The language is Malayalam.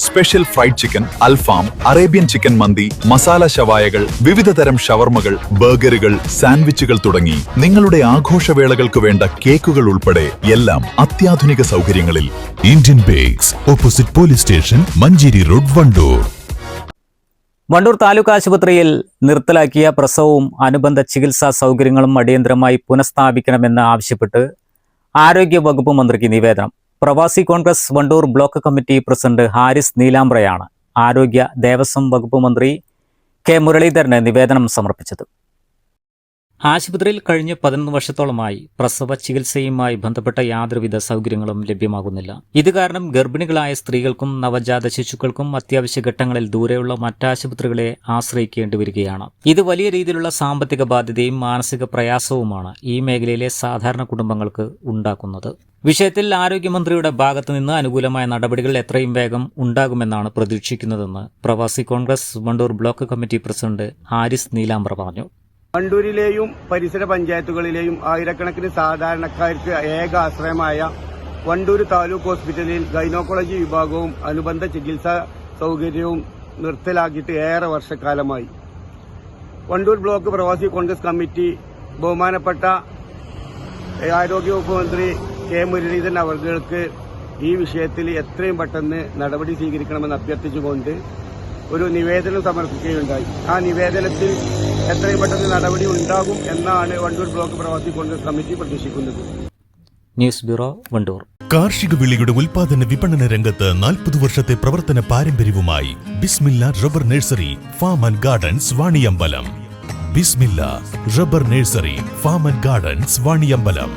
സ്പെഷ്യൽ ഫ്രൈഡ് ചിക്കൻ, അൽഫാം, അറേബ്യൻ ചിക്കൻ മന്തി, മസാല ഷവായകൾ, വിവിധതരം ഷവർമകൾ, ബർഗറുകൾ, സാൻഡ്വിച്ചുകൾ തുടങ്ങി നിങ്ങളുടെ ആഘോഷവേളകൾക്ക് വേണ്ട കേക്കുകൾ ഉൾപ്പെടെ എല്ലാം അത്യാധുനിക സൗകര്യങ്ങളിൽ. Indian bakes, opposite police station, Manjeri road, Wandoor. Wandoor taluk ആശുപത്രിയിൽ നിർത്തലാക്കിയ പ്രസവവും അനുബന്ധ ചികിത്സാ സൗകര്യങ്ങളും അടിയന്തരമായി പുനഃസ്ഥാപിക്കണമെന്ന് ആവശ്യപ്പെട്ട് ആരോഗ്യ വകുപ്പ് മന്ത്രിക്ക് നിവേദനം. Pravasi Congress Wandoor block committee president Haris നീലാമ്പ്രയാണ് ആരോഗ്യ ദേവസ്വം വകുപ്പ് മന്ത്രി കെ മുരളീധരന് നിവേദനം സമർപ്പിച്ചത്. ആശുപത്രിയിൽ കഴിഞ്ഞ 11 വർഷത്തോളമായി പ്രസവ ചികിത്സയുമായി ബന്ധപ്പെട്ട യാതൊരുവിധ സൗകര്യങ്ങളും ലഭ്യമാകുന്നില്ല. ഇത് കാരണം ഗർഭിണികളായ സ്ത്രീകൾക്കും നവജാത ശിശുക്കൾക്കും അത്യാവശ്യ ഘട്ടങ്ങളിൽ ദൂരെയുള്ള മറ്റാശുപത്രികളെ ആശ്രയിക്കേണ്ടി വരികയാണ്. ഇത് വലിയ രീതിയിലുള്ള സാമ്പത്തിക ബാധ്യതയും മാനസിക പ്രയാസവുമാണ് ഈ മേഖലയിലെ സാധാരണ കുടുംബങ്ങൾക്ക് ഉണ്ടാക്കുന്നത്. വിഷയത്തിൽ ആരോഗ്യമന്ത്രിയുടെ ഭാഗത്തുനിന്ന് അനുകൂലമായ നടപടികൾ എത്രയും വേഗം ഉണ്ടാകുമെന്നാണ് പ്രതീക്ഷിക്കുന്നതെന്ന് പ്രവാസി Congress Wandoor block committee president Haris Neelambra പറഞ്ഞു. വണ്ടൂരിലെയും പരിസര പഞ്ചായത്തുകളിലെയും ആയിരക്കണക്കിന് സാധാരണക്കാർക്ക് ഏക ആശ്രയമായ വണ്ടൂർ താലൂക്ക് ഹോസ്പിറ്റലിൽ ഗൈനക്കോളജി വിഭാഗവും അനുബന്ധ ചികിത്സാ സൗകര്യവും നിർത്തലാക്കിയിട്ട് ഏറെ വർഷക്കാലമായി. വണ്ടൂർ ബ്ലോക്ക് പ്രവാസി കോൺഗ്രസ് കമ്മിറ്റി ബഹുമാനപ്പെട്ട ആരോഗ്യവകുപ്പ് മന്ത്രി കെ മുരളീധരൻ അവർക്ക് ഈ വിഷയത്തിൽ എത്രയും പെട്ടെന്ന് നടപടി സ്വീകരിക്കണമെന്ന് അഭ്യർത്ഥിച്ചുകൊണ്ട് ഒരു നിവേദനം സമർപ്പിക്കുകയുണ്ടായി. ആ നിവേദനത്തിൽ എത്രയും പെട്ടെന്ന് നടപടി ഉണ്ടാകും എന്നാണ് വണ്ടൂർ ബ്ലോക്ക് പ്രവാസി കോൺഗ്രസ് കമ്മിറ്റി പ്രതീക്ഷിക്കുന്നത്. News bureau, Wandoor. കാർഷിക വിളിയുടെ ഉൽപാദന വിപണന രംഗത്ത് 40 വർഷത്തെ പ്രവർത്തന പാരമ്പര്യവുമായി Bismilla rubber nursery, farm and gardens, Vaniyambalam. Bismilla rubber nursery, farm and gardens, Vaniyambalam.